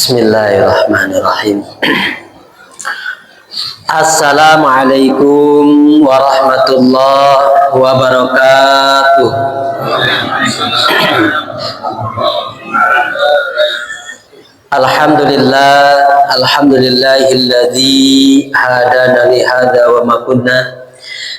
Bismillahirrahmanirrahim. Assalamualaikum warahmatullahi wabarakatuh. Alhamdulillahilladzi hadana li hadza wa ma kunna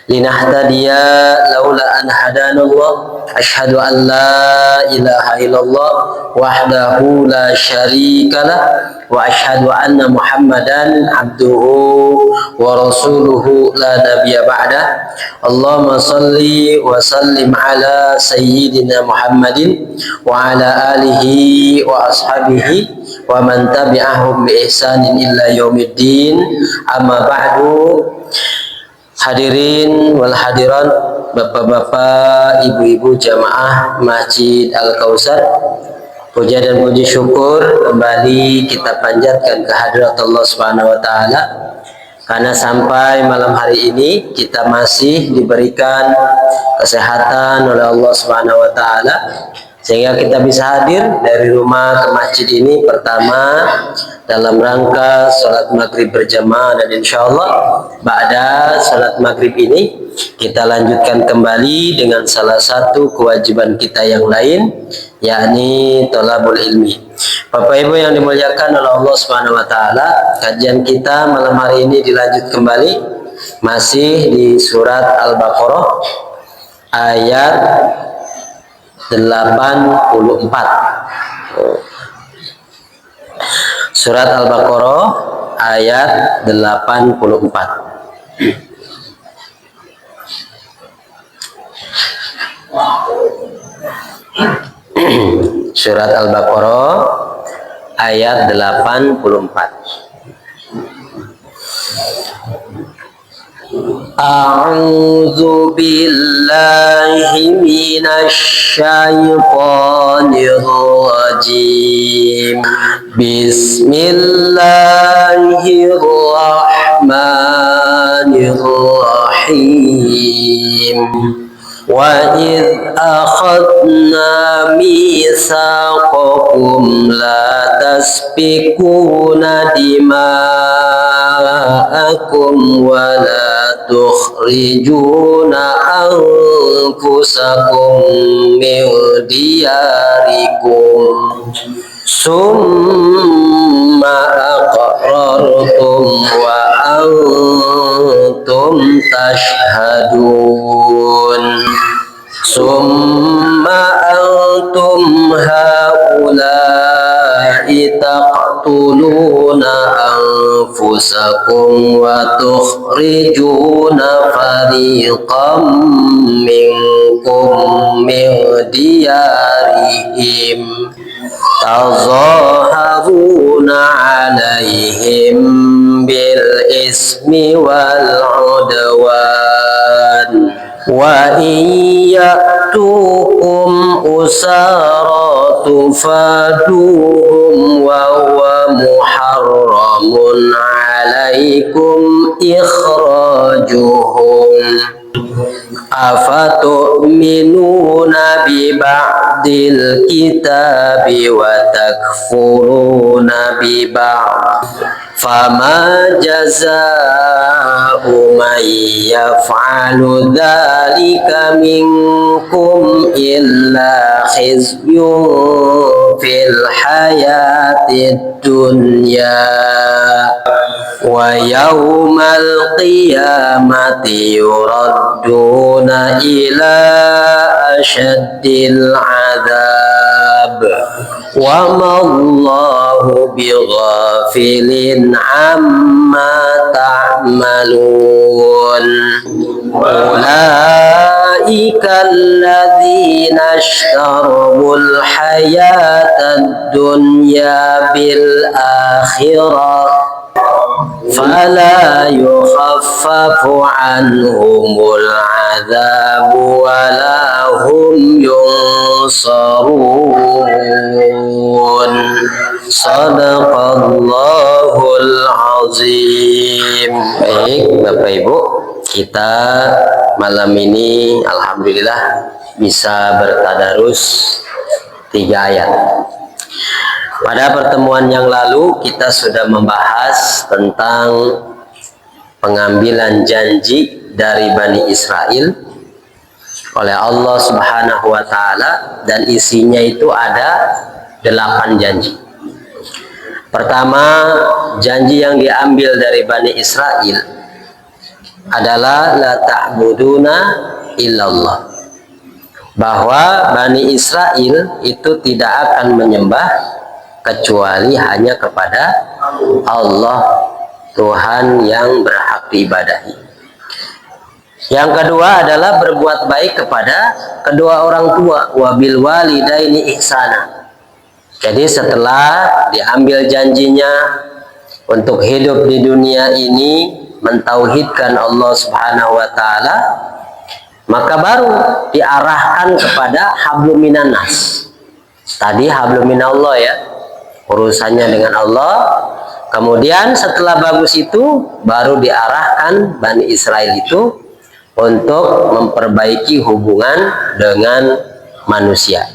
linahtadiya laula an hadanallah. Asyhadu an la ilaha illallah wahdahu la syarikalah wa asyhadu anna Muhammadan abduhu wa rasuluhu la nabiyya ba'da. Allahumma salli wa sallim ala sayyidina Muhammadin wa ala alihi wa ashabihi wa man tabi'ahum bi ihsanin illa yaumiddin. Amma ba'du. Hadirin wal hadirat, bapak-bapak, ibu-ibu jamaah Masjid Al-Kautsar, puja dan puji syukur kembali kita panjatkan kehadirat Allah Subhanahu wa taala karena sampai malam hari ini kita masih diberikan kesehatan oleh Allah Subhanahu wa taala sehingga kita bisa hadir dari rumah ke masjid ini pertama dalam rangka sholat maghrib berjamaah, dan insya Allah ba'da sholat maghrib ini kita lanjutkan kembali dengan salah satu kewajiban kita yang lain, yakni thalabul ilmi. Bapak Ibu yang dimuliakan oleh Allah Subhanahu wa taala, kajian kita malam hari ini dilanjut kembali masih di surat Al-Baqarah ayat 84. Surat Al-Baqarah ayat 84. Surat Al-Baqarah ayat 84. A'udzu billahi minasy syaithanir rajim. Bismillahirrahmanirrahim. Wa idh akhadna mitsaqakum la tasfikuna dima'akum wa la tukhrijuna anfusakum min diyarikum summa aqrartum wa antum tashhadun. Summa antum haula'i taqtuluna anfusakum wa tukhrijuna fariqam minkum min diyarihim tazaharuna alaihim bil ismi wal udwan wa in ya'tukum usara tufaduhum wa huwa muharramun alaikum ikhrajuhum. Afatu'minuna bi ba'dil kitabi wa takfuruna bi ba'd. Fama jazaa'u man yaf'alu dzalika minkum illa khizyun fil hayatid dunya wa yawmal qiyamati yuradduna ila asyaddil adzab wa ma Allahu bighafilin amma ta'malun. Ulaika alladzina ishtarabul hayatad dunya bil akhirah fala yukhaffafu anhumul adzabu wala hum yunsarun. Sadaqallahul azim. Baik Bapak Ibu, kita malam ini alhamdulillah bisa bertadarus 3 ayat. Pada pertemuan yang lalu kita sudah membahas tentang pengambilan janji dari Bani Israel oleh Allah Subhanahu wa Ta'ala, dan isinya itu ada 8 janji. Pertama, janji yang diambil dari Bani Israel adalah la ta'buduna illallah, bahwa Bani Israel itu tidak akan menyembah kecuali hanya kepada Allah, Tuhan yang berhak diibadahi. Yang kedua adalah berbuat baik kepada kedua orang tua, wabil walidaini ihsana. Jadi setelah diambil janjinya untuk hidup di dunia ini mentauhidkan Allah Subhanahu wa Ta'ala, maka baru diarahkan kepada hablum minan nas. Tadi hablum minallah ya, urusannya dengan Allah. Kemudian setelah bagus itu baru diarahkan Bani Israel itu untuk memperbaiki hubungan dengan manusia.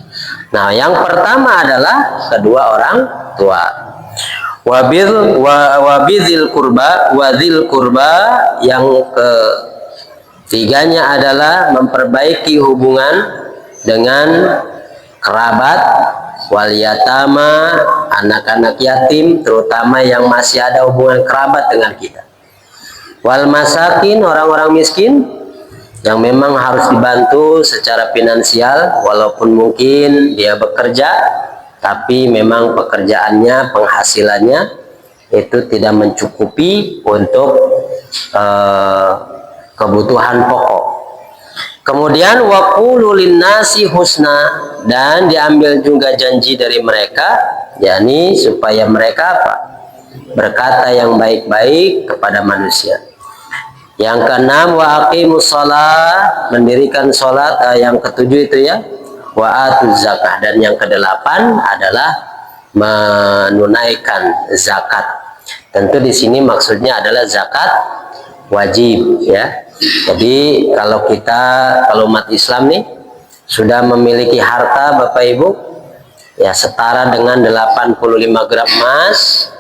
Nah, yang pertama adalah kedua orang tua. Wabidil kurba, wadil kurba, yang ketiganya adalah memperbaiki hubungan dengan kerabat, wal yatama, anak-anak yatim, terutama yang masih ada hubungan kerabat dengan kita. Wal masakin, orang-orang miskin yang memang harus dibantu secara finansial, walaupun mungkin dia bekerja tapi memang pekerjaannya, penghasilannya itu tidak mencukupi untuk kebutuhan pokok. Kemudian waqulu linnasi husna, dan diambil juga janji dari mereka, yakni supaya mereka apa? Berkata yang baik-baik kepada manusia. Yang keenam, wa aqimus shalah, mendirikan salat. Yang ketujuh itu ya, wa atuz zakah, dan yang kedelapan adalah menunaikan zakat. Tentu di sini maksudnya adalah zakat wajib ya. Jadi kalau umat Islam nih sudah memiliki harta Bapak Ibu ya setara dengan 85 gram emas,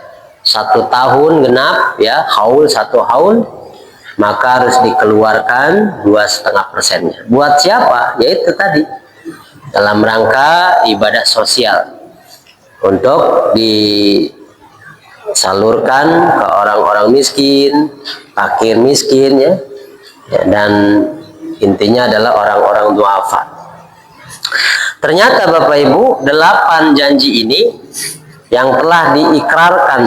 1 tahun genap ya, haul 1 haul, maka harus dikeluarkan 2,5%-nya. Buat siapa? Yaitu tadi dalam rangka ibadah sosial untuk disalurkan ke orang-orang miskin, fakir miskin ya, dan intinya adalah orang-orang duafa. Ternyata Bapak Ibu, 8 janji ini yang telah diikrarkan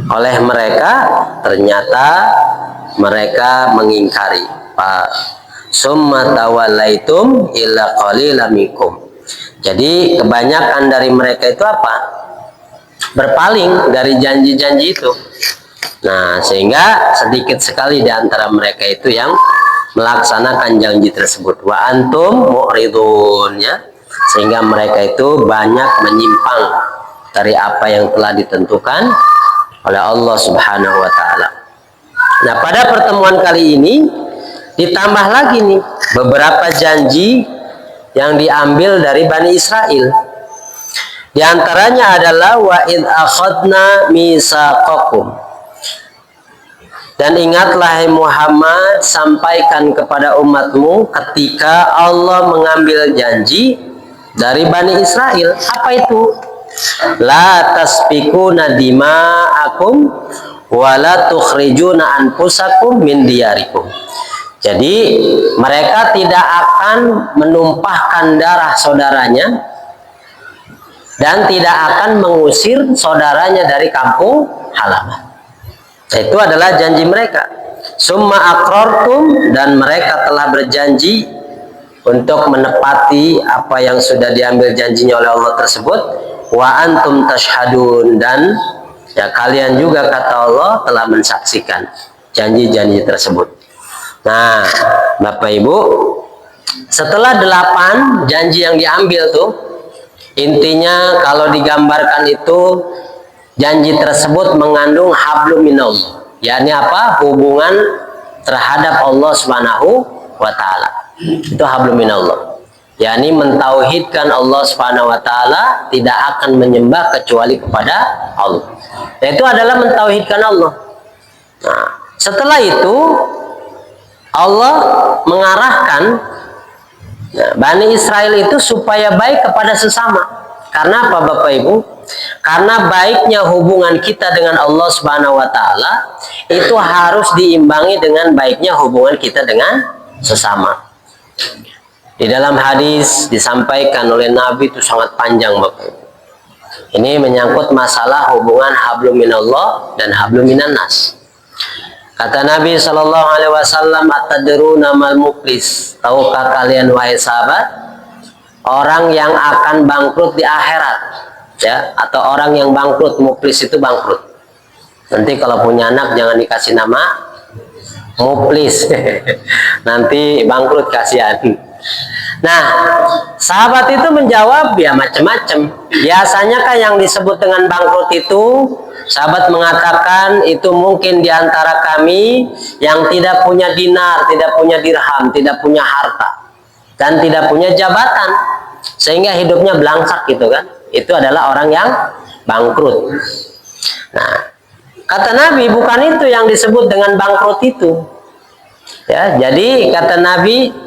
oleh mereka, ternyata mereka mengingkari. Summa tawallaitum illa qalilan minkum. Jadi kebanyakan dari mereka itu apa? Berpaling dari janji-janji itu. Nah, sehingga sedikit sekali di antara mereka itu yang melaksanakan janji tersebut. Wa antum mu'ridun ya. Sehingga mereka itu banyak menyimpang dari apa yang telah ditentukan oleh Allah Subhanahu wa Ta'ala. Nah, pada pertemuan kali ini ditambah lagi nih beberapa janji yang diambil dari Bani Israel. Di antaranya adalah wa id akhadna mitsaqakum. Dan ingatlah Muhammad, sampaikan kepada umatmu ketika Allah mengambil janji dari Bani Israel. Apa itu? La tasfikuna dima'akum wala tukhrijuna anfusakum min diyarikum. Jadi mereka tidak akan menumpahkan darah saudaranya dan tidak akan mengusir saudaranya dari kampung halaman. Itu adalah janji mereka. Summa aqrartum, dan mereka telah berjanji untuk menepati apa yang sudah diambil janjinya oleh Allah tersebut. Wa antum tashhadun, dan ya kalian juga kata Allah telah mensaksikan janji-janji tersebut. Nah, Bapak Ibu, setelah 8 janji yang diambil tuh, intinya kalau digambarkan itu janji tersebut mengandung hablum minallah, yakni apa? Hubungan terhadap Allah Subhanahu wa Ta'ala. Itu hablum minallah. yakni mentauhidkan Allah Subhanahu wa taala, tidak akan menyembah kecuali kepada Allah. Itu adalah mentauhidkan Allah. Nah, setelah itu Allah mengarahkan Bani Israel itu supaya baik kepada sesama. Karena apa Bapak Ibu? Karena baiknya hubungan kita dengan Allah Subhanahu wa taala itu harus diimbangi dengan baiknya hubungan kita dengan sesama. Di dalam hadis disampaikan oleh Nabi itu sangat panjang Bapak Ibu. Ini menyangkut masalah hubungan hablum minallah dan hablum minan nas. Kata Nabi Shallallahu Alaihi Wasallam, "Atadruna mal muflis?" Tahukah kalian wahai sahabat, orang yang akan bangkrut di akhirat, ya, atau orang yang bangkrut, muflis itu bangkrut. Nanti kalau punya anak jangan dikasih nama muflis, nanti bangkrut kasihan. Nah, sahabat itu menjawab, ya macam-macam. Biasanya kan yang disebut dengan bangkrut itu, sahabat mengatakan itu mungkin diantara kami yang tidak punya dinar, tidak punya dirham, tidak punya harta, dan tidak punya jabatan, sehingga hidupnya belangsak gitu kan. Itu adalah orang yang bangkrut. Nah, kata Nabi bukan itu yang disebut dengan bangkrut itu. Ya, jadi kata Nabi,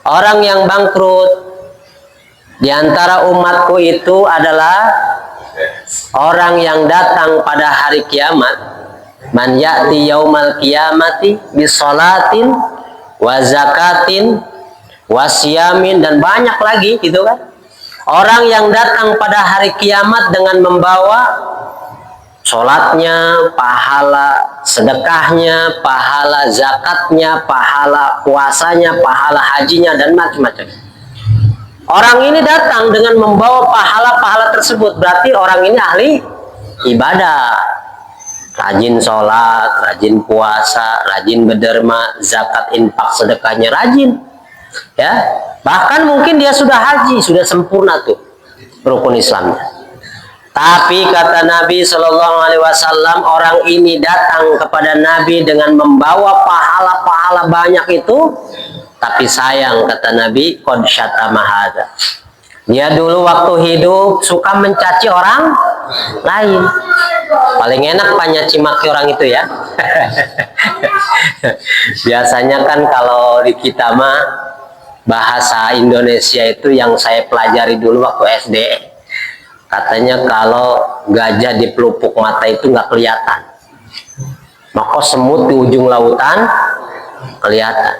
orang yang bangkrut di antara umatku itu adalah orang yang datang pada hari kiamat, man ya'ti yaumal qiyamati bisolatin wa zakatin wa siyamin, dan banyak lagi gitu kan. Orang yang datang pada hari kiamat dengan membawa sholatnya, pahala sedekahnya, pahala zakatnya, pahala puasanya, pahala hajinya, dan macam-macam. Orang ini datang dengan membawa pahala-pahala tersebut, berarti orang ini ahli ibadah, rajin sholat, rajin puasa, rajin berderma, zakat, infak, sedekahnya rajin, ya. Bahkan mungkin dia sudah haji, sudah sempurna tuh rukun Islamnya. Tapi kata Nabi Shallallahu Alaihi Wasallam, orang ini datang kepada Nabi dengan membawa pahala-pahala banyak itu, tapi sayang kata Nabi, qad syatama hadza. Dia dulu waktu hidup suka mencaci orang lain. Paling enak pak nyaci maki orang itu ya. Biasanya kan kalau di kita mah bahasa Indonesia itu yang saya pelajari dulu waktu SD. Katanya kalau gajah di pelupuk mata itu nggak kelihatan, maka semut di ujung lautan kelihatan.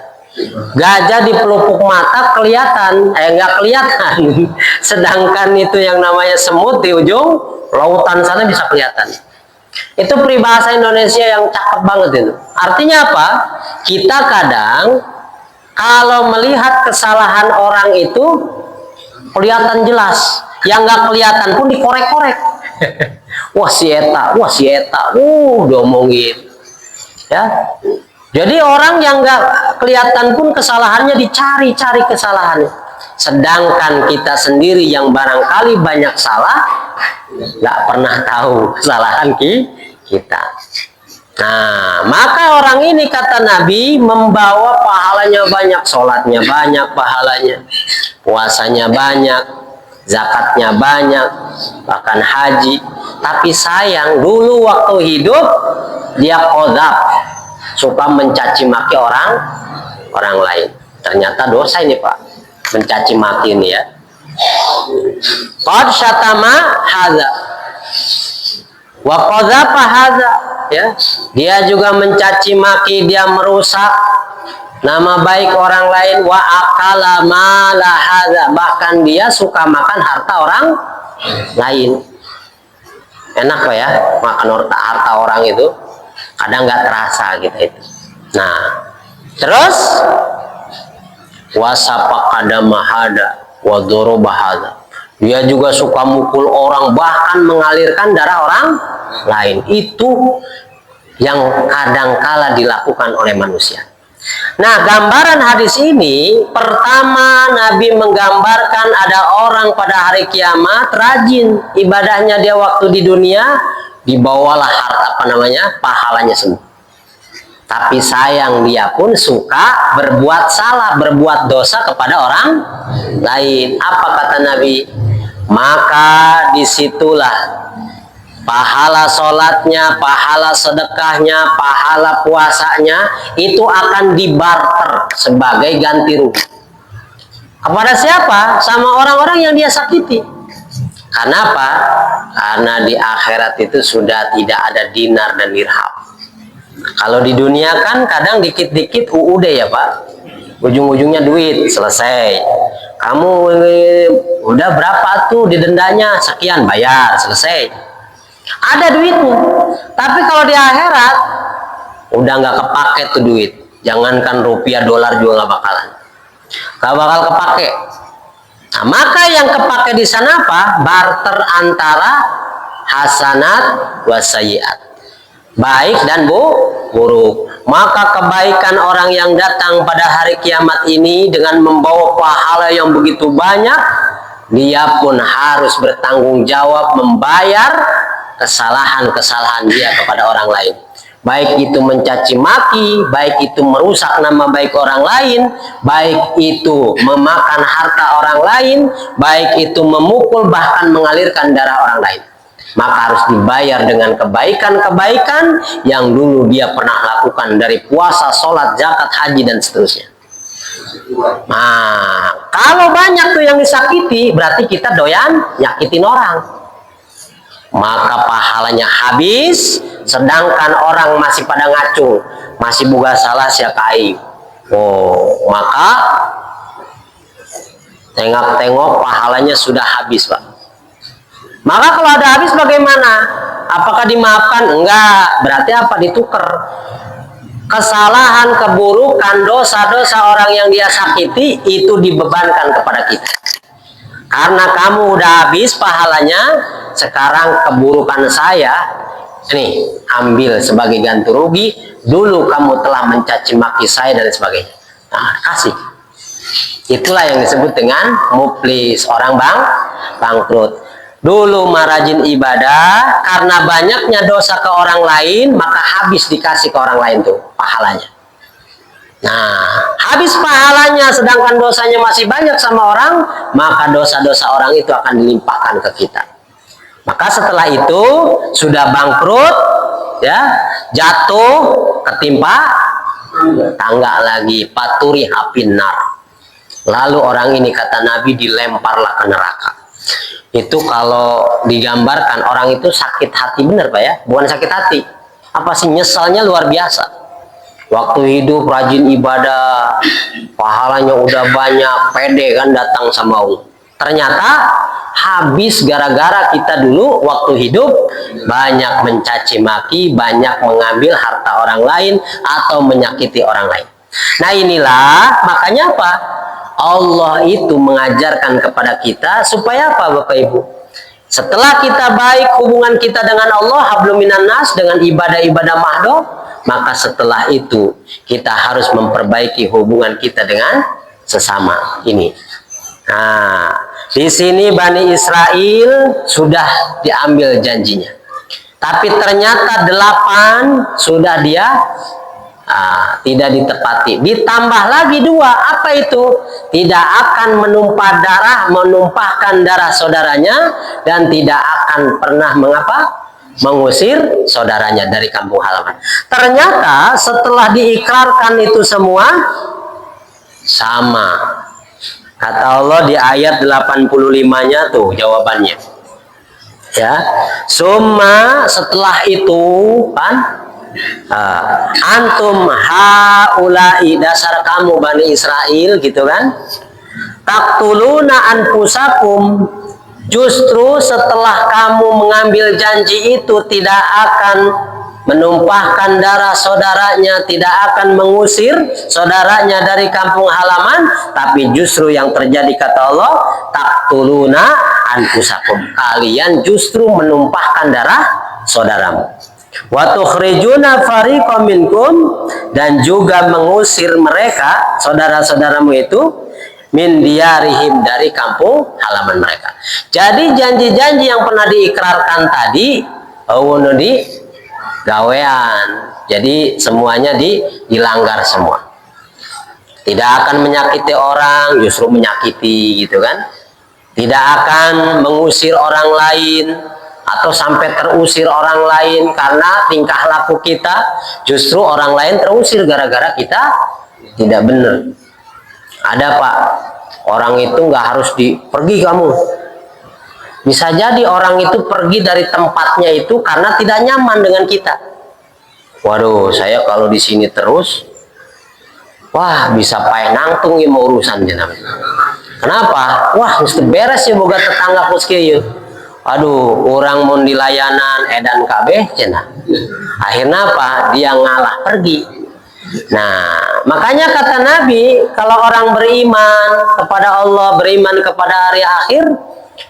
Gajah di pelupuk mata kelihatan, nggak kelihatan. Sedangkan itu yang namanya semut di ujung lautan sana bisa kelihatan. Itu peribahasa Indonesia yang cakep banget itu. Artinya apa? Kita kadang kalau melihat kesalahan orang itu kelihatan jelas. Yang nggak kelihatan pun dikorek-korek. Wah si eta, diomongin. Ya. Jadi orang yang nggak kelihatan pun kesalahannya dicari-cari kesalahannya. Sedangkan kita sendiri yang barangkali banyak salah, nggak pernah tahu kesalahan kita. Nah, maka orang ini kata Nabi membawa pahalanya banyak, sholatnya banyak pahalanya, puasanya banyak, zakatnya banyak, bahkan haji. Tapi sayang dulu waktu hidup dia qadzab, suka mencaci maki orang lain. Ternyata dosa ini pak, mencaci maki ini ya. Qad syatama hadza wa qadzafa hadza, ya. Dia juga mencaci maki, dia merusak nama baik orang lain, wa akala mala hadza, bahkan dia suka makan harta orang lain. Enak pak ya makan harta orang itu, kadang nggak terasa gitu itu. Nah, terus wasapa kadama hada wa doroba hada, dia juga suka mukul orang, bahkan mengalirkan darah orang lain. Itu yang kadangkala dilakukan oleh manusia. Nah, gambaran hadis ini, pertama Nabi menggambarkan ada orang pada hari kiamat rajin ibadahnya dia waktu di dunia, dibawalah harta pahalanya semua. Tapi sayang dia pun suka berbuat salah, berbuat dosa kepada orang lain. Apa kata Nabi? Maka disitulah pahala sholatnya, pahala sedekahnya, pahala puasanya itu akan dibarter sebagai ganti rugi. Kepada siapa? Sama orang-orang yang dia sakiti. Karena apa? Karena di akhirat itu sudah tidak ada dinar dan dirham. Kalau di dunia kan kadang dikit-dikit UUD ya Pak. Ujung-ujungnya duit, selesai. Kamu udah berapa tuh didendanya? Sekian, bayar, selesai. Ada duitnya. Tapi kalau di akhirat udah nggak kepake tuh duit. Jangankan rupiah, dolar juga nggak bakalan. Nggak bakal kepake. Nah, maka yang kepake di sana apa? Barter antara hasanat wassayiat. Baik dan buruk. Maka kebaikan orang yang datang pada hari kiamat ini dengan membawa pahala yang begitu banyak, dia pun harus bertanggung jawab membayar kesalahan-kesalahan dia kepada orang lain. Baik itu mencaci maki, baik itu merusak nama baik orang lain, baik itu memakan harta orang lain, baik itu memukul bahkan mengalirkan darah orang lain. Maka harus dibayar dengan kebaikan-kebaikan yang dulu dia pernah lakukan dari puasa, sholat, zakat, haji, dan seterusnya. Nah, kalau banyak tuh yang disakiti, berarti kita doyan nyakitin orang. Maka pahalanya habis, sedangkan orang masih pada ngacung, masih buka salah siakai. Oh, maka tengok-tengok pahalanya sudah habis Pak. Maka kalau ada habis bagaimana? Apakah dimaafkan? Enggak. Berarti apa? Ditukar. Kesalahan, keburukan, dosa-dosa orang yang dia sakiti itu dibebankan kepada kita. Karena kamu udah habis pahalanya, sekarang keburukan saya, nih, ambil sebagai ganti rugi. Dulu kamu telah mencaci maki saya dan sebagainya. Nah, kasih. Itulah yang disebut dengan muflis, orang bangkrut. Dulu marajin ibadah, karena banyaknya dosa ke orang lain, maka habis dikasih ke orang lain tuh pahalanya. Nah, habis pahalanya sedangkan dosanya masih banyak sama orang, maka dosa-dosa orang itu akan dilimpahkan ke kita. Maka setelah itu sudah bangkrut, ya, jatuh, ketimpa tangga lagi, paturi hapinar. Lalu orang ini kata Nabi dilemparlah ke neraka. Itu kalau digambarkan orang itu sakit hati bener Pak ya, bukan sakit hati. Apa sih, nyesalnya luar biasa. Waktu hidup rajin ibadah, pahalanya udah banyak, pede kan datang sama Allah. Ternyata habis gara-gara kita dulu waktu hidup banyak mencaci maki, banyak mengambil harta orang lain atau menyakiti orang lain. Nah inilah makanya apa? Allah itu mengajarkan kepada kita supaya apa Bapak Ibu? Setelah kita baik hubungan kita dengan Allah, hablum minan nas, dengan ibadah-ibadah mahdoh, maka setelah itu kita harus memperbaiki hubungan kita dengan sesama ini. Nah, di sini Bani Israel sudah diambil janjinya. Tapi ternyata 8 sudah dia tidak ditepati. Ditambah lagi 2, apa itu? Tidak akan menumpahkan darah saudaranya dan tidak akan pernah mengusir saudaranya dari kampung halaman. Ternyata setelah diikrarkan itu semua sama. Kata Allah di ayat 85-nya tuh jawabannya. Ya. Summa setelah itu kan antum haulai, dasar kamu Bani Israel gitu kan, taqtuluna anfusakum, justru setelah kamu mengambil janji itu tidak akan menumpahkan darah saudaranya, tidak akan mengusir saudaranya dari kampung halaman, tapi justru yang terjadi kata Allah, taqtuluna anfusakum, kalian justru menumpahkan darah saudaramu. Wa tukhrijuna fariqam minkum, dan juga mengusir mereka saudara-saudaramu itu min diyarihim, dari kampung halaman mereka. Jadi janji-janji yang pernah diikrarkan tadi gawean. Jadi semuanya dilanggar semua. Tidak akan menyakiti orang, justru menyakiti gitu kan. Tidak akan mengusir orang lain atau sampai terusir orang lain karena tingkah laku kita, justru orang lain terusir gara-gara kita tidak benar. Ada Pak, orang itu nggak harus pergi kamu. Bisa jadi orang itu pergi dari tempatnya itu karena tidak nyaman dengan kita. Waduh, saya kalau di sini terus, wah bisa pae nangtung ya mau urusan jenama. Kenapa? Wah mesti beres ya boga tetangga kuskieu. Aduh, orang mau dilayanan edan kabeh cenah. Akhirnya apa? Dia ngalah pergi. Nah, makanya kata Nabi, kalau orang beriman kepada Allah, beriman kepada hari akhir,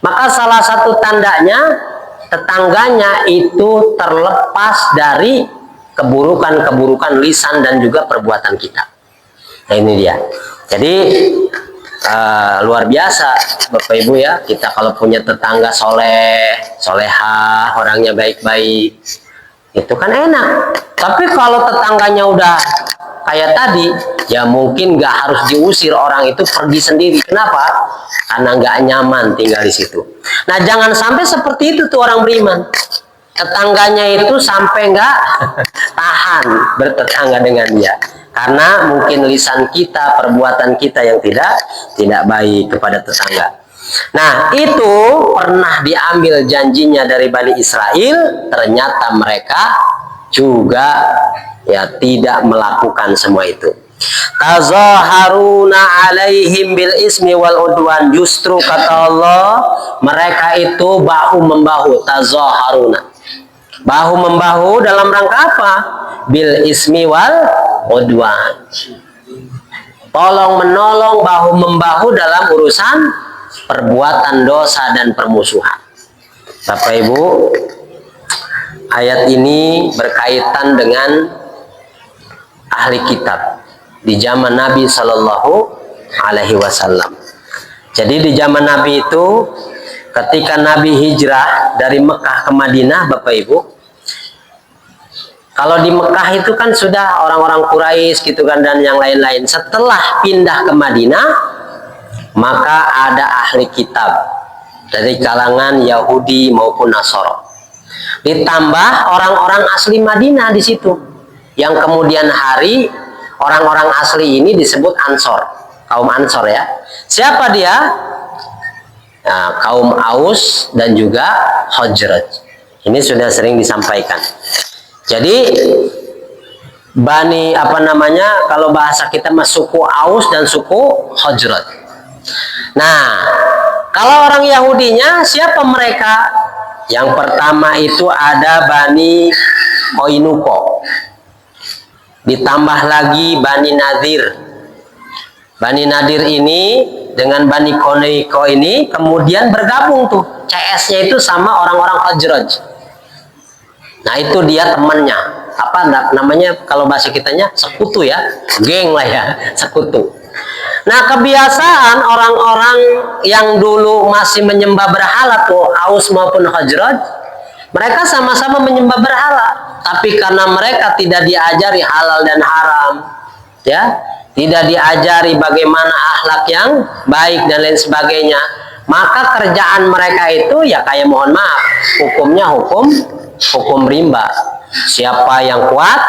maka salah satu tandanya tetangganya itu terlepas dari keburukan-keburukan lisan dan juga perbuatan kita. Nah, ini dia. Jadi luar biasa Bapak Ibu ya, kita kalau punya tetangga soleh, solehah, orangnya baik-baik, itu kan enak. Tapi kalau tetangganya udah kayak tadi, ya mungkin nggak harus diusir orang itu pergi sendiri. Kenapa? Karena nggak nyaman tinggal di situ. Nah jangan sampai seperti itu tuh orang beriman. Tetangganya itu sampai nggak tahan bertetangga dengan dia. Karena mungkin lisan kita, perbuatan kita yang tidak baik kepada tetangga. Nah, itu pernah diambil janjinya dari Bani Israel, ternyata mereka juga ya tidak melakukan semua itu. Tazaharuna alaihim bil ismi wal udwan, justru kata Allah, mereka itu bahu membahu, tazaharuna. Bahu membahu dalam rangka apa? Bil ismi wal udwan. Tolong menolong, bahu membahu dalam urusan perbuatan dosa dan permusuhan. Bapak Ibu, ayat ini berkaitan dengan ahli kitab di zaman Nabi Shallallahu Alaihi Wasallam. Jadi di zaman Nabi itu, ketika Nabi hijrah dari Mekah ke Madinah, Bapak Ibu, kalau di Mekah itu kan sudah orang-orang Quraisy gitu kan dan yang lain-lain. Setelah pindah ke Madinah, maka ada ahli kitab dari kalangan Yahudi maupun Nasara. Ditambah orang-orang asli Madinah di situ. Yang kemudian hari orang-orang asli ini disebut Ansor, kaum Ansor ya. Siapa dia? Nah, kaum Aus dan juga Khazraj. Ini sudah sering disampaikan. Jadi Bani kalau bahasa kita mah suku Aus dan suku Khazraj. Nah, kalau orang Yahudinya siapa mereka? Yang pertama itu ada Bani Koinuko. Ditambah lagi Bani Nadir. Bani Nadir ini dengan Bani Koinuko ini kemudian bergabung tuh. CS-nya itu sama orang-orang Khazraj. Nah itu dia temannya, apa namanya kalau bahasa kitanya sekutu ya, geng lah ya, sekutu. Nah kebiasaan orang-orang yang dulu masih menyembah berhala tuh Aus maupun Khazraj, mereka sama-sama menyembah berhala, tapi karena mereka tidak diajari halal dan haram, ya, tidak diajari bagaimana akhlak yang baik dan lain sebagainya, maka kerjaan mereka itu ya kayak mohon maaf, hukumnya hukum rimba. Siapa yang kuat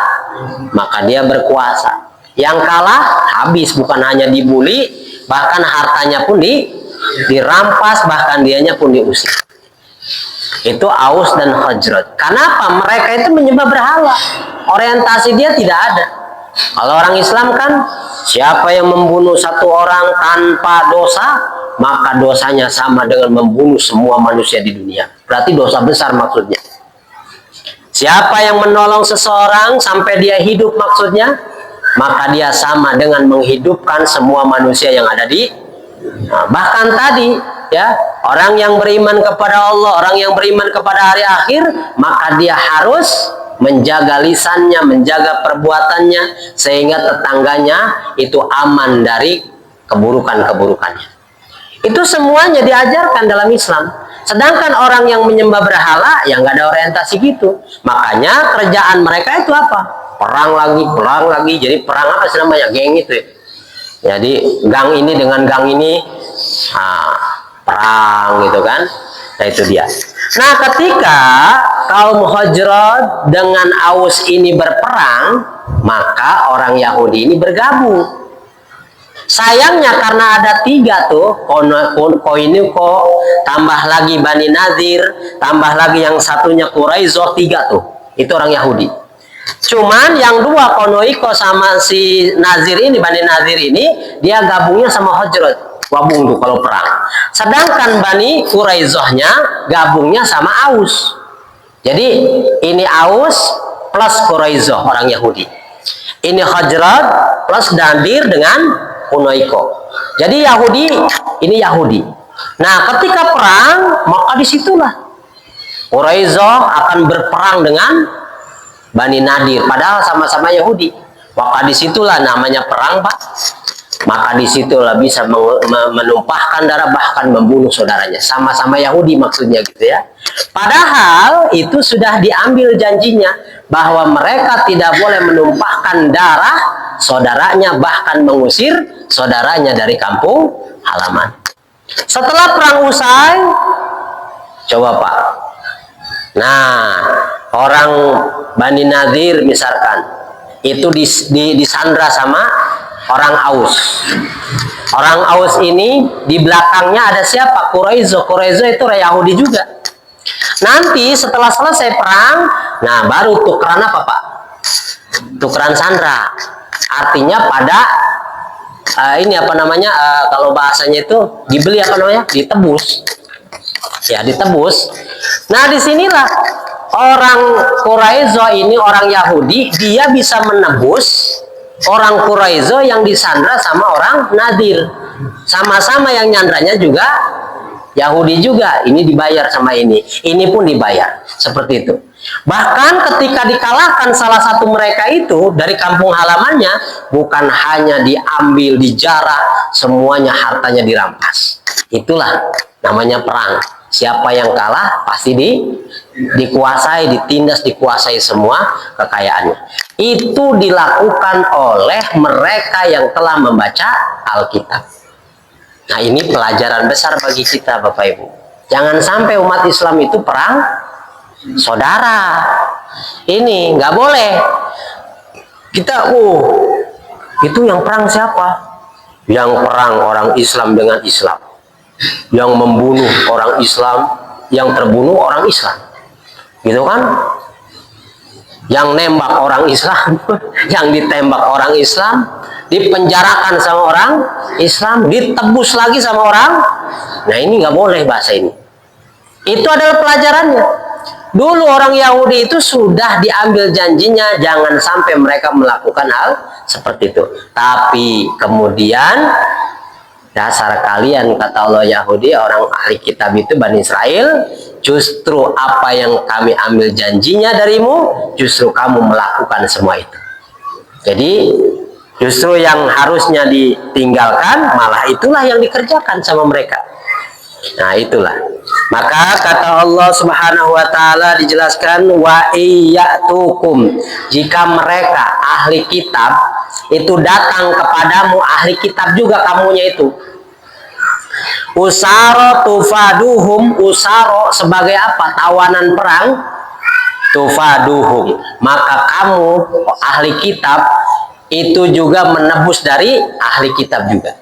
maka dia berkuasa, yang kalah habis, bukan hanya dibully, bahkan hartanya pun dirampas, bahkan dianya pun diusir. Itu Aus dan Khazraj. Kenapa? Mereka itu menyembah berhala, orientasi dia tidak ada. Kalau orang Islam kan siapa yang membunuh satu orang tanpa dosa, maka dosanya sama dengan membunuh semua manusia di dunia. Berarti dosa besar maksudnya. Siapa yang menolong seseorang sampai dia hidup maksudnya, maka dia sama dengan menghidupkan semua manusia yang ada bahkan tadi ya, orang yang beriman kepada Allah, orang yang beriman kepada hari akhir, maka dia harus menjaga lisannya, menjaga perbuatannya, sehingga tetangganya itu aman dari keburukan-keburukannya. Itu semuanya diajarkan dalam Islam. Sedangkan orang yang menyembah berhala yang nggak ada orientasi gitu. Makanya kerjaan mereka itu apa? Perang lagi. Jadi perang apa sih namanya? Geng itu. Jadi gang ini dengan gang ini perang gitu kan. Nah itu dia. Nah ketika kaum Hujrat dengan Aus ini berperang, maka orang Yahudi ini bergabung. Sayangnya karena ada 3 tuh, Koiniko, tambah lagi Bani Nadir, tambah lagi yang satunya Quraizoh, 3 tuh. Itu orang Yahudi. Cuman yang 2 Konoiko sama si Nazir ini, Bani Nadir ini, dia gabungnya sama Hujrat. Gabung tuh kalau perang. Sedangkan Bani Quraizohnya gabungnya sama Aus. Jadi ini Aus plus Quraizoh orang Yahudi. Ini Hujrat plus Nadir dengan Konoiko. Jadi Yahudi, ini Yahudi. Nah, ketika perang, maka disitulah Quraizoh akan berperang dengan Bani Nadir. Padahal sama-sama Yahudi. Maka disitulah namanya perang, Pak. Maka disitulah bisa menumpahkan darah, bahkan membunuh saudaranya. Sama-sama Yahudi maksudnya gitu ya. Padahal itu sudah diambil janjinya bahwa mereka tidak boleh menumpahkan darah saudaranya, bahkan mengusir saudaranya dari kampung halaman. Setelah perang usai, coba Pak. Nah, orang Bani Nadir misalkan itu disandra sama orang Aus. Orang Aus ini di belakangnya ada siapa? Quraizoh. Quraizoh itu orang Yahudi juga. Nanti setelah selesai perang, nah baru tukeran apa Pak? Tukeran sandra. Artinya pada ini apa namanya? Kalau bahasanya itu dibeli apa namanya? Ditebus. Ya, ditebus. Nah, disinilah orang Quraizoh ini orang Yahudi, dia bisa menebus orang Quraizoh yang disandra sama orang Nadir. Sama-sama yang nyandranya juga Yahudi juga. Ini dibayar sama ini pun dibayar. Seperti itu. Bahkan ketika dikalahkan salah satu mereka itu dari kampung halamannya, bukan hanya diambil, dijarah, semuanya hartanya dirampas. Itulah namanya perang. Siapa yang kalah pasti dikuasai, ditindas, dikuasai semua kekayaannya. Itu dilakukan oleh mereka yang telah membaca Alkitab. Nah, ini pelajaran besar bagi kita Bapak Ibu. Jangan sampai umat Islam itu perang saudara. Ini nggak boleh. Kita, itu yang perang siapa? Yang perang orang Islam dengan Islam. Yang membunuh orang Islam, yang terbunuh orang Islam. Gitu kan? Yang nembak orang Islam, yang ditembak orang Islam, dipenjarakan sama orang Islam, ditebus lagi sama orang. Nah, ini nggak boleh bahasa ini. Itu adalah pelajarannya. Dulu orang Yahudi itu sudah diambil janjinya jangan sampai mereka melakukan hal seperti itu. Tapi kemudian dasar kalian, kata Allah, Yahudi, orang ahli kitab itu Bani Israel, justru apa yang kami ambil janjinya darimu, justru kamu melakukan semua itu. Jadi justru yang harusnya ditinggalkan, malah itulah yang dikerjakan sama mereka. Nah, itulah. Maka kata Allah Subhanahu wa taala dijelaskan, wa iyyatukum, jika mereka ahli kitab itu datang kepadamu, ahli kitab juga kamunya itu. Usaro tufaduhum, usaro sebagai apa? Tawanan perang. Tufaduhum, maka kamu ahli kitab itu juga menebus dari ahli kitab juga.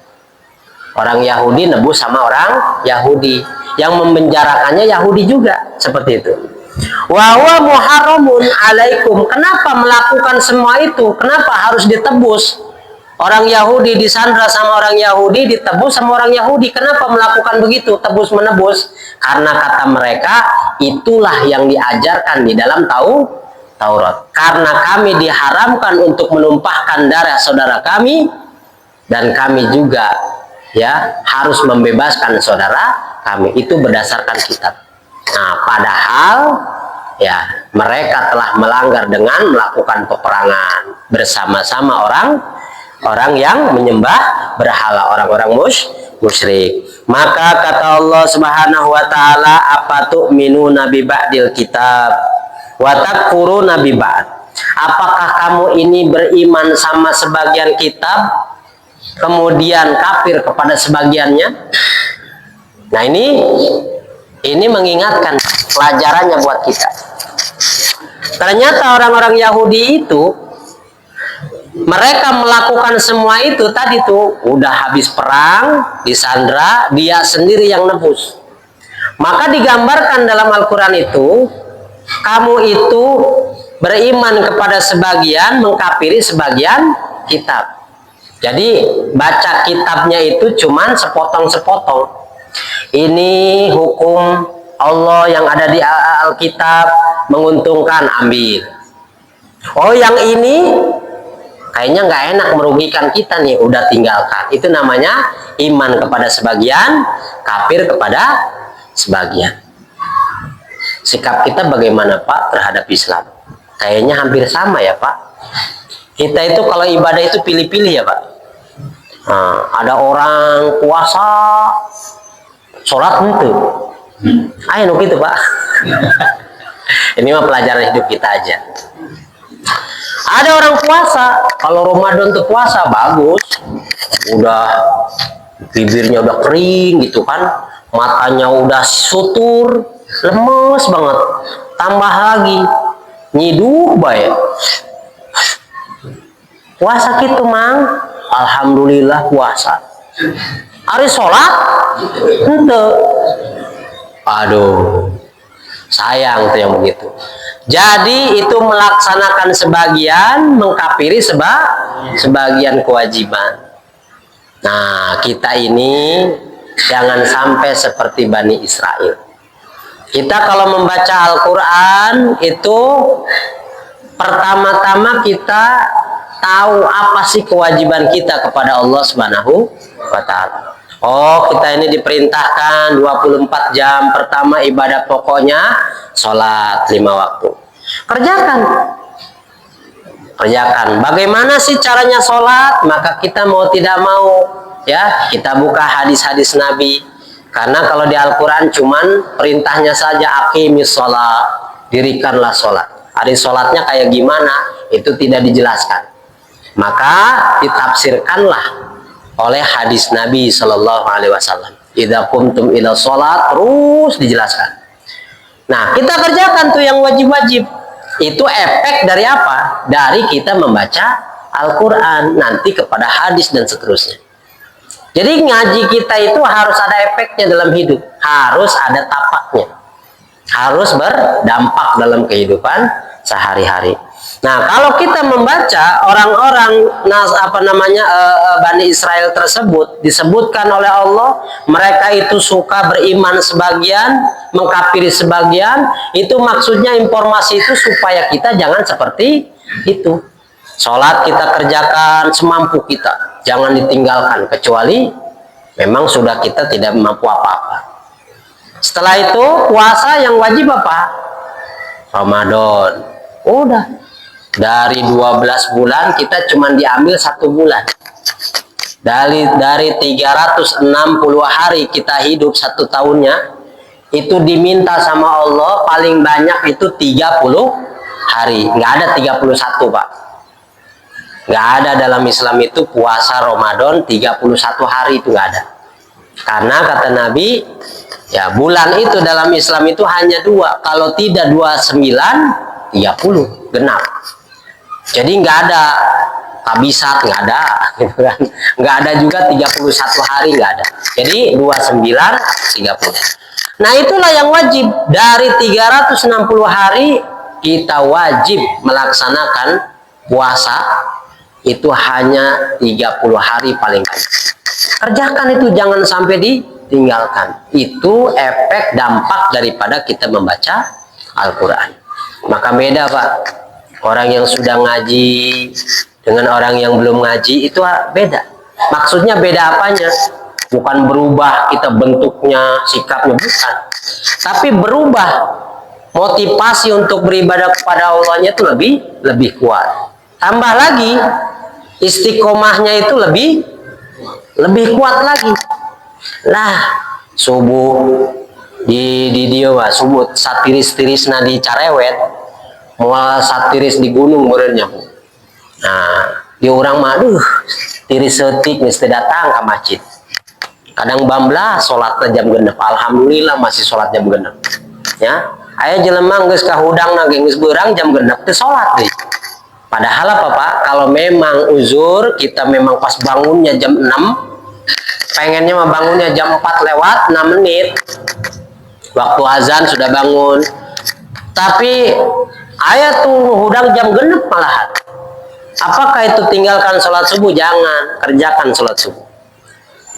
Orang Yahudi nebus sama orang Yahudi. Yang memenjarakannya Yahudi juga. Seperti itu. Wa huwa muharramun alaikum. Kenapa melakukan semua itu? Kenapa harus ditebus? Orang Yahudi disandra sama orang Yahudi, ditebus sama orang Yahudi. Kenapa melakukan begitu? Tebus menebus. Karena kata mereka, itulah yang diajarkan di dalam Taurat. Karena kami diharamkan untuk menumpahkan darah saudara kami, dan kami juga ya harus membebaskan saudara kami. Itu berdasarkan kitab. Nah, padahal ya mereka telah melanggar dengan melakukan peperangan bersama-sama orang yang menyembah berhala, orang-orang musyrik. Maka kata Allah Subhanahu wa taala, apa tu'minuna bi ba'dil kitab wa takfuruna bi ba'd. Apakah kamu ini beriman sama sebagian kitab kemudian kafir kepada sebagiannya? Nah, ini mengingatkan pelajarannya buat kita. Ternyata orang-orang Yahudi itu mereka melakukan semua itu tadi tuh, udah habis perang, disandra, dia sendiri yang nebus. Maka digambarkan dalam Al-Quran itu, kamu itu beriman kepada sebagian, mengkafiri sebagian kitab. Jadi baca kitabnya itu cuman sepotong-sepotong. Ini hukum Allah yang ada di Alkitab menguntungkan, ambil. Oh, yang ini kayaknya nggak enak, merugikan kita nih, udah tinggalkan. Itu namanya iman kepada sebagian, kafir kepada sebagian. Sikap kita bagaimana Pak terhadap Islam? Kayaknya hampir sama ya Pak. Kita itu kalau ibadah itu pilih-pilih ya Pak. Nah, ada orang puasa, sholat itu, ayo gitu Pak. Ini mah pelajaran hidup kita aja. Ada orang puasa, kalau Ramadan tuh puasa bagus, udah bibirnya udah kering gitu kan, matanya udah sutur, lemes banget, tambah lagi nyiduh baik. Puasa gitu mang, alhamdulillah puasa. Hari sholat, ente, aduh, sayang tuh yang begitu. Jadi itu melaksanakan sebagian, mengkafiri sebagian kewajiban. Nah, kita ini jangan sampai seperti Bani Israel. Kita kalau membaca Al-Quran itu pertama-tama kita tahu apa sih kewajiban kita kepada Allah Subhanahu wa Ta'ala. Oh, kita ini diperintahkan 24 jam. Pertama ibadah pokoknya sholat 5 waktu. Kerjakan. Bagaimana sih caranya sholat? Maka kita mau tidak mau ya, kita buka hadis-hadis Nabi. Karena kalau di Al-Quran cuman perintahnya saja, aqimis sholat, dirikanlah sholat. Hadis sholatnya kayak gimana? Itu tidak dijelaskan. Maka ditafsirkanlah oleh hadis Nabi Shallallahu Alaihi Wasallam. Idza qumtum ila sholat, terus dijelaskan. Nah, kita kerjakan tuh yang wajib-wajib. Itu efek dari apa? Dari kita membaca Al-Quran, nanti kepada hadis dan seterusnya. Jadi ngaji kita itu harus ada efeknya dalam hidup, harus ada tapaknya, harus berdampak dalam kehidupan sehari-hari. Nah, kalau kita membaca orang-orang Bani Israel tersebut, disebutkan oleh Allah, mereka itu suka beriman sebagian, mengkafiri sebagian, itu maksudnya informasi itu supaya kita jangan seperti itu. Sholat kita kerjakan semampu kita, jangan ditinggalkan, kecuali memang sudah kita tidak mampu apa-apa. Setelah itu puasa yang wajib apa? Ramadan. Udah. Dari 12 bulan kita cuma diambil 1 bulan. Dari 360 hari kita hidup 1 tahunnya, itu diminta sama Allah paling banyak itu 30 hari. Nggak ada 31 Pak. Nggak ada dalam Islam itu puasa Ramadan 31 hari, itu nggak ada. Karena kata Nabi, ya bulan itu dalam Islam itu hanya 2. Kalau tidak 29, 30 genap. Jadi nggak ada kabisat, nggak ada, gitu kan? Nggak ada juga 31 hari, nggak ada. Jadi 29, 30. Nah, itulah yang wajib. Dari 360 hari kita wajib melaksanakan puasa, itu hanya 30 hari paling banyak. Kerjakan itu, jangan sampai ditinggalkan. Itu efek dampak daripada kita membaca Al-Quran. Maka beda Pak. Orang yang sudah ngaji dengan orang yang belum ngaji itu beda. Maksudnya beda apanya? Bukan berubah kita bentuknya, sikapnya, bukan. Tapi berubah motivasi untuk beribadah kepada Allahnya itu lebih kuat. Tambah lagi istiqomahnya itu lebih kuat lagi. Lah subuh di dia mah subuh satiris-tiris di Carewet, mau satiris di gunung berenya. Nah, di orang mah tiris setik mesti datang ke masjid. Kadang bambla sholat jam genep, alhamdulillah masih sholat jam genep. Ya, aya jelema geus kahudang geus beurang jam genep teu sholat deui. Padahal apa Pak? Kalau memang uzur kita memang pas bangunnya jam 6, pengennya mah bangunnya jam 4 lewat 6 menit. Waktu azan sudah bangun. Tapi aya tuh hudang jam genep malahan. Apakah itu tinggalkan sholat subuh? Jangan, kerjakan sholat subuh.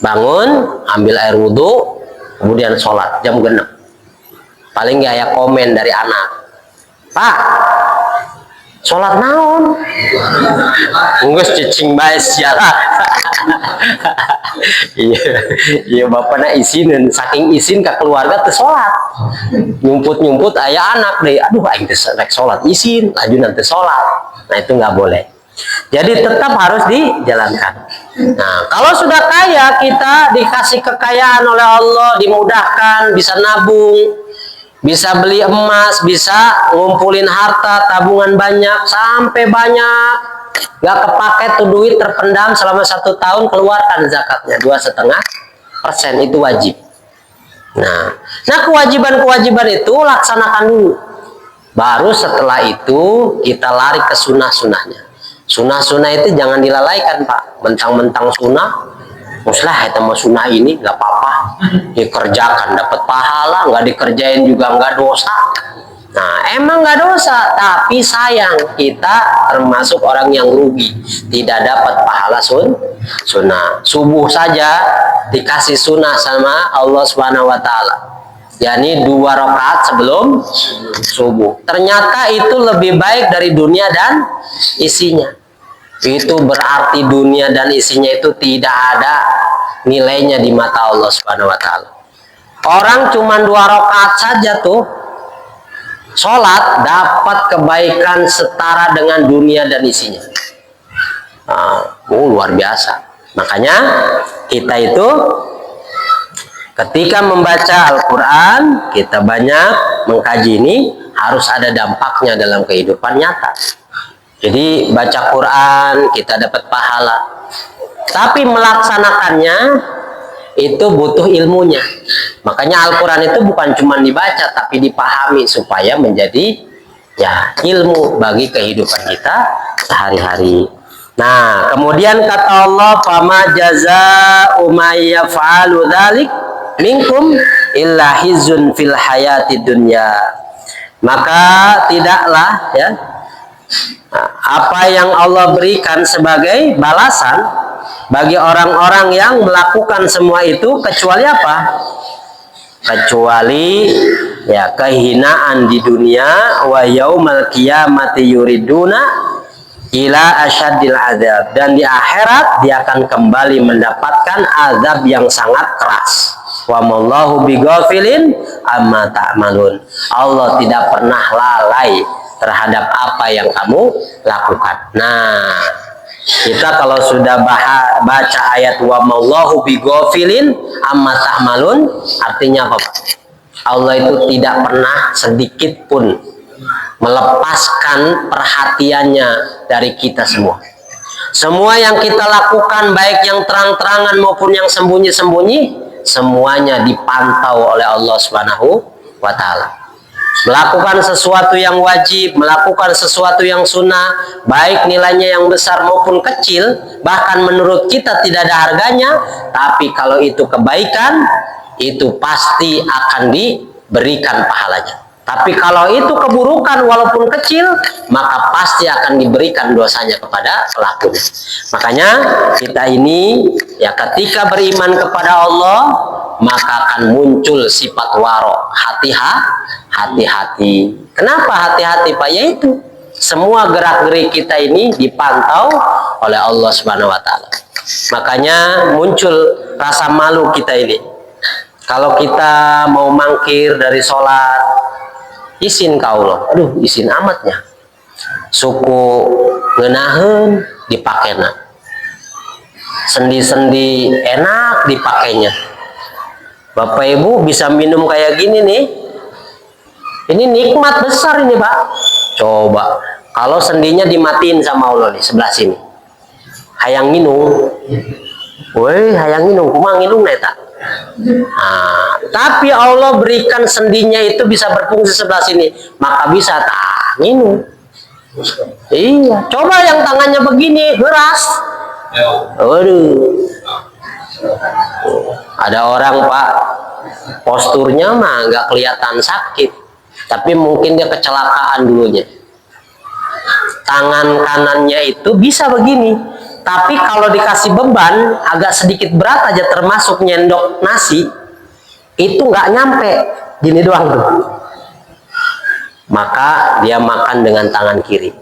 Bangun, ambil air wudhu, kemudian sholat jam genep. Paling gak ada komen dari anak, Pak, sholat naon? Nggak cicing bae siara. Iya bapaknya izinin, saking izin ke keluarga tuh sholat. Nyumput ayah anak deh, aduh aing teh rek sholat izin, laju nanti sholat. Nah itu nggak boleh. Jadi tetap harus dijalankan. Nah, kalau sudah kaya, kita dikasih kekayaan oleh Allah, dimudahkan, bisa nabung, bisa beli emas, bisa ngumpulin harta, tabungan banyak, sampai banyak, gak kepake tuh duit terpendam selama 1 tahun, keluarkan zakatnya 2,5%, itu wajib. Nah kewajiban-kewajiban itu laksanakan dulu. Baru setelah itu kita lari ke sunnah-sunnahnya. Sunnah-sunnah itu jangan dilalaikan Pak. Mentang-mentang sunnah, muslah itu mah sunnah ini nggak apa-apa, dikerjakan dapat pahala, nggak dikerjain juga nggak dosa. Nah emang nggak dosa, tapi sayang kita termasuk orang yang rugi, tidak dapat pahala sunnah. Subuh saja dikasih sunnah sama Allah Subhanahu Wa Taala, yakni 2 rakaat sebelum subuh. Ternyata itu lebih baik dari dunia dan isinya. Itu berarti dunia dan isinya itu tidak ada nilainya di mata Allah Subhanahu Wa Taala. Orang cuma 2 rakaat saja tuh sholat dapat kebaikan setara dengan dunia dan isinya. Luar biasa. Makanya kita itu ketika membaca Al-Quran, kita banyak mengkaji ini, harus ada dampaknya dalam kehidupan nyata. Jadi baca Quran kita dapat pahala, tapi melaksanakannya itu butuh ilmunya. Makanya Al-Quran itu bukan cuma dibaca, tapi dipahami supaya menjadi ya ilmu bagi kehidupan kita sehari-hari. Nah kemudian kata Allah, fama jazaa'u may yaf'alu dzalik minkum illa hizun fil hayati dunya. Maka tidaklah ya apa yang Allah berikan sebagai balasan bagi orang-orang yang melakukan semua itu, kecuali apa? Kecuali ya kehinaan di dunia, wa yaumal qiyamati yuriduna ila asyadil azab, dan di akhirat dia akan kembali mendapatkan azab yang sangat keras. Wa mallahu bighafilin amma ta'malun. Allah tidak pernah lalai terhadap apa yang kamu lakukan. Nah, kita kalau sudah baca ayat wa mallahu bighafilin amma ta'malun, artinya apa Pak? Allah itu tidak pernah sedikit pun melepaskan perhatiannya dari kita semua. Semua yang kita lakukan, baik yang terang-terangan maupun yang sembunyi-sembunyi, semuanya dipantau oleh Allah Subhanahu wa Ta'ala. Melakukan sesuatu yang wajib, melakukan sesuatu yang sunnah, baik nilainya yang besar maupun kecil, bahkan menurut kita tidak ada harganya, tapi kalau itu kebaikan, itu pasti akan diberikan pahalanya. Tapi kalau itu keburukan walaupun kecil, maka pasti akan diberikan dosanya kepada pelakunya. Makanya kita ini ya ketika beriman kepada Allah, maka akan muncul sifat waro, hati-hati. Kenapa hati-hati Pak? Yaitu semua gerak-gerik kita ini dipantau oleh Allah Subhanahu wa Ta'ala. Makanya muncul rasa malu kita ini. Kalau kita mau mangkir dari sholat, izin ka Allah, aduh izin amatnya, suku ngenahen dipakainya, sendi-sendi enak dipakainya, Bapak Ibu bisa minum kayak gini nih. Ini nikmat besar ini Pak. Coba kalau sendinya dimatiin sama Allah nih sebelah sini. Hayang minum. Woi, hayang minum, kumang minum neta. Nah, tapi Allah berikan sendinya itu bisa berfungsi sebelah sini, maka bisa tak minum. Iya, coba yang tangannya begini, geras. Waduh. Ada orang Pak, posturnya mah nggak kelihatan sakit, tapi mungkin dia kecelakaan dulunya. Tangan kanannya itu bisa begini. Tapi kalau dikasih beban agak sedikit berat aja termasuk nyendok nasi itu nggak nyampe gini doang tuh. Maka dia makan dengan tangan kiri.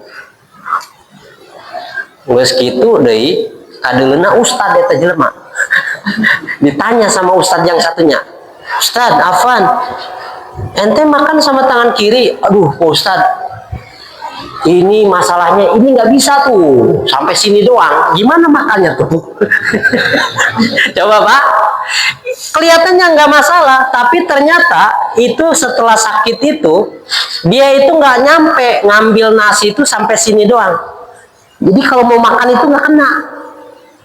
Geus kitu deui kadeulina ustad eta jelema. Ditanya sama ustad yang satunya, "Ustad, Afan, ente makan sama tangan kiri?" "Aduh, Pak Ustad, ini masalahnya ini nggak bisa tuh sampai sini doang, gimana makannya tuh?" Coba Pak, kelihatannya nggak masalah, tapi ternyata itu setelah sakit itu dia itu nggak nyampe ngambil nasi itu sampai sini doang. Jadi kalau mau makan itu nggak kena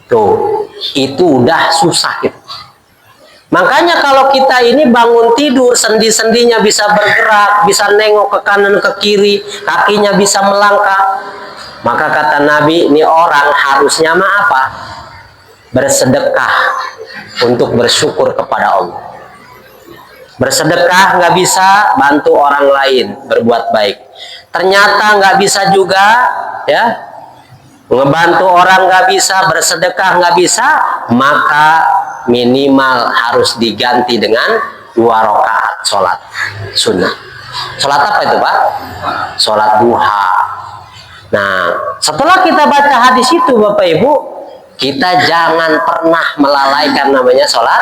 tuh, itu udah susah gitu. Makanya kalau kita ini bangun tidur, sendi-sendinya bisa bergerak, bisa nengok ke kanan ke kiri, kakinya bisa melangkah, maka kata Nabi, ini orang harusnya mah apa? Bersedekah untuk bersyukur kepada Allah. Bersedekah nggak bisa, bantu orang lain berbuat baik. Ternyata nggak bisa juga, ya, ngebantu orang nggak bisa, bersedekah nggak bisa, maka minimal harus diganti dengan 2 rakaat sholat sunnah. Sholat apa itu Pak? Sholat duha. Nah, setelah kita baca hadis itu Bapak Ibu, kita jangan pernah melalaikan namanya sholat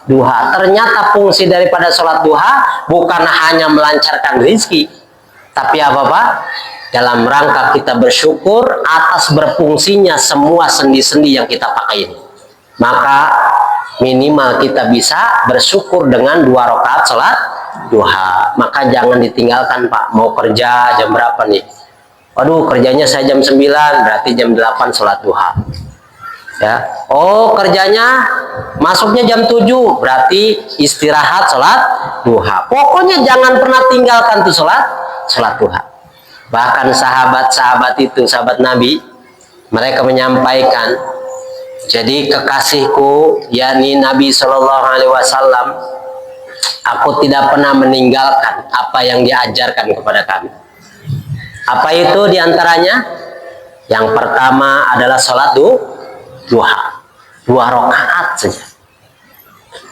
duha. Ternyata fungsi daripada sholat duha bukan hanya melancarkan rezeki, tapi apa Pak? Dalam rangka kita bersyukur atas berfungsinya semua sendi-sendi yang kita pakai ini. Maka minimal kita bisa bersyukur dengan 2 rakaat sholat duha. Maka jangan ditinggalkan Pak. Mau kerja jam berapa nih? Waduh, kerjanya saya jam 9, berarti jam 8 sholat duha. Ya. Oh, kerjanya masuknya jam 7, berarti istirahat sholat duha. Pokoknya jangan pernah tinggalkan tuh sholat duha. Bahkan sahabat-sahabat itu, sahabat Nabi, mereka menyampaikan, jadi kekasihku, yakni Nabi Shallallahu Alaihi Wasallam, aku tidak pernah meninggalkan apa yang diajarkan kepada kami. Apa itu diantaranya? Yang pertama adalah sholat duha, 2 rakaat saja.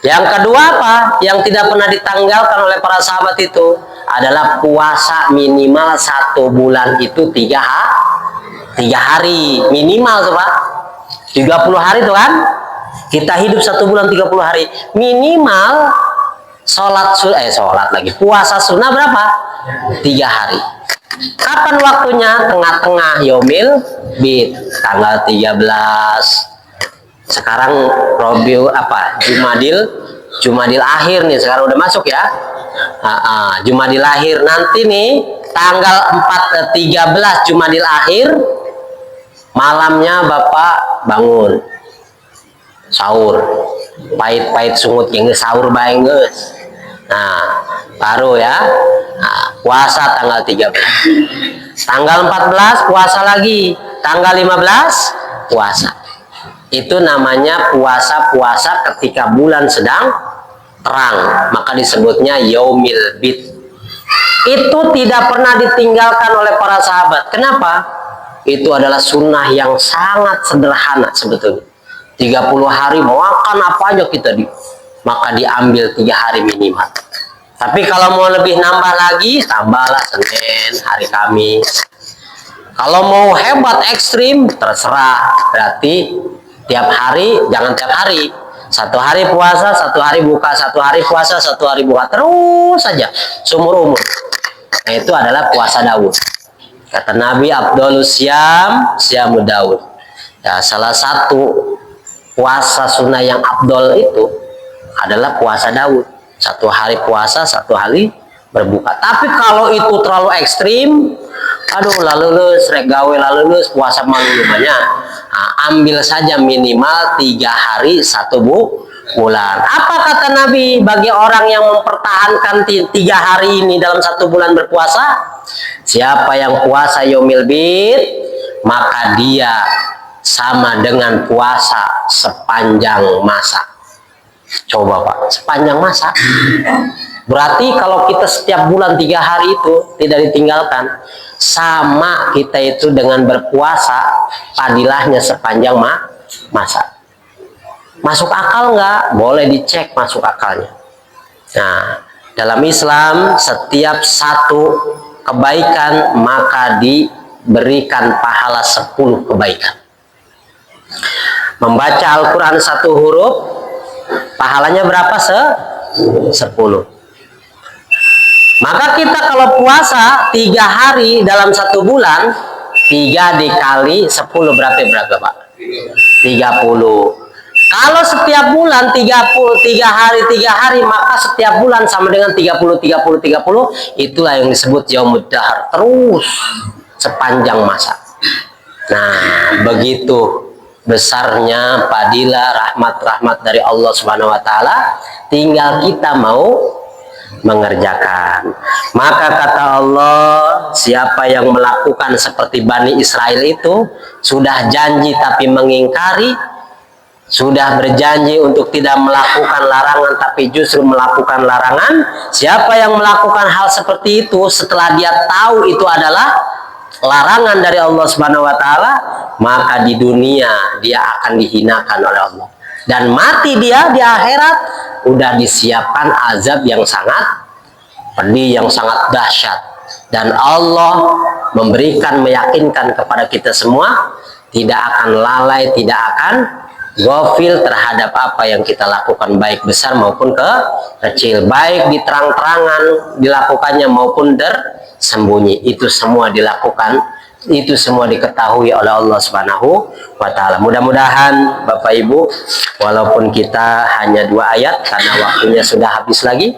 Yang kedua apa? Yang tidak pernah ditanggalkan oleh para sahabat itu adalah puasa minimal 1 bulan itu 3 hari minimal tuh Pak. 30 hari tuh kan, kita hidup 1 bulan 30 hari minimal. Sholat lagi puasa sunnah berapa? 3 hari. Kapan waktunya? Tengah-tengah yaumil bid, tanggal 13. Sekarang Jumadil akhir nih, sekarang udah masuk ya. Jumadil akhir nanti nih tanggal 13 Jumadil akhir, malamnya Bapak bangun sahur, pahit-pahit sungut yang sahur bae geus. Nah, baru ya. Nah, puasa tanggal 13. Tanggal 14 puasa lagi, tanggal 15 puasa. Itu namanya puasa-puasa ketika bulan sedang terang, maka disebutnya yaumil bid. Itu tidak pernah ditinggalkan oleh para sahabat. Kenapa? Itu adalah sunnah yang sangat sederhana sebetulnya. 30 hari mau makan apa aja kita maka diambil 3 hari minimal. Tapi kalau mau lebih nambah lagi, tambahlah Senin, hari Kamis. Kalau mau hebat ekstrim, terserah. Berarti tiap hari, jangan tiap hari. 1 hari puasa, 1 hari buka, 1 hari puasa, 1 hari buka, terus saja seumur umur. Nah, itu adalah puasa Daud. Kata Nabi, Abdulus Syamu Daud. Ya, salah satu puasa sunnah yang abdol itu adalah puasa Daud. 1 hari puasa, 1 hari berbuka. Tapi kalau itu terlalu ekstrim, aduh lalu lulus rek gawe lalu lulus puasa malu banyak. Nah, ambil saja minimal 3 hari 1 bulan. Apa kata Nabi bagi orang yang mempertahankan 3 hari ini dalam 1 bulan berpuasa? Siapa yang puasa yaumil bid, maka dia sama dengan puasa sepanjang masa. Coba Pak, sepanjang masa. Berarti kalau kita setiap bulan 3 hari itu tidak ditinggalkan, sama kita itu dengan berpuasa padilahnya sepanjang masa. Masuk akal nggak? Boleh dicek masuk akalnya. Nah, dalam Islam setiap 1 kebaikan maka diberikan pahala 10 kebaikan. Membaca Al-Quran 1 huruf, pahalanya berapa? 10. Maka kita kalau puasa 3 hari dalam 1 bulan, 3 dikali 10 berapa Pak? 30. Kalau setiap bulan 33 hari, maka setiap bulan sama dengan 30. Itulah yang disebut yaumud dahar, terus sepanjang masa. Nah, begitu besarnya fadilah rahmat dari Allah Subhanahu wa taala, tinggal kita mau mengerjakan. Maka kata Allah, siapa yang melakukan seperti Bani Israel itu, sudah janji tapi mengingkari, sudah berjanji untuk tidak melakukan larangan tapi justru melakukan larangan. Siapa yang melakukan hal seperti itu setelah dia tahu itu adalah larangan dari Allah Subhanahu wa taala, maka di dunia dia akan dihinakan oleh Allah, dan mati dia di akhirat udah disiapkan azab yang sangat pedih, yang sangat dahsyat. Dan Allah memberikan, meyakinkan kepada kita semua, tidak akan lalai, tidak akan ghafil terhadap apa yang kita lakukan, baik besar maupun kecil, baik di terang-terangan dilakukannya maupun tersembunyi. Itu semua dilakukan, itu semua diketahui oleh Allah Subhanahu wa taala. Mudah-mudahan Bapak Ibu, walaupun kita hanya 2 ayat karena waktunya sudah habis lagi,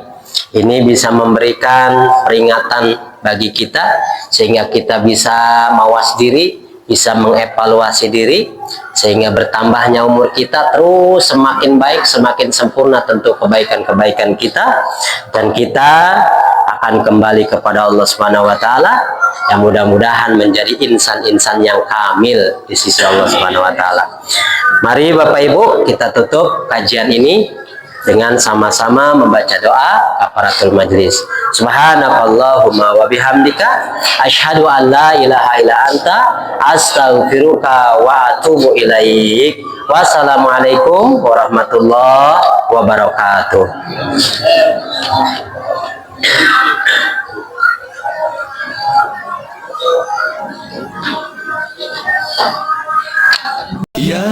ini bisa memberikan peringatan bagi kita sehingga kita bisa mawas diri, bisa mengevaluasi diri, sehingga bertambahnya umur kita terus semakin baik, semakin sempurna tentu kebaikan-kebaikan kita, dan kita akan kembali kepada Allah Subhanahu wa taala yang mudah-mudahan menjadi insan-insan yang kamil di sisi Allah Subhanahu wa taala. Mari Bapak Ibu, kita tutup kajian ini dengan sama-sama membaca doa kafaratul majlis. Subhanakallahumma wa bihamdika asyhadu an la ilaha illa anta astaghfiruka wa atubu ilaik. Wassalamualaikum warahmatullahi wabarakatuh. Ya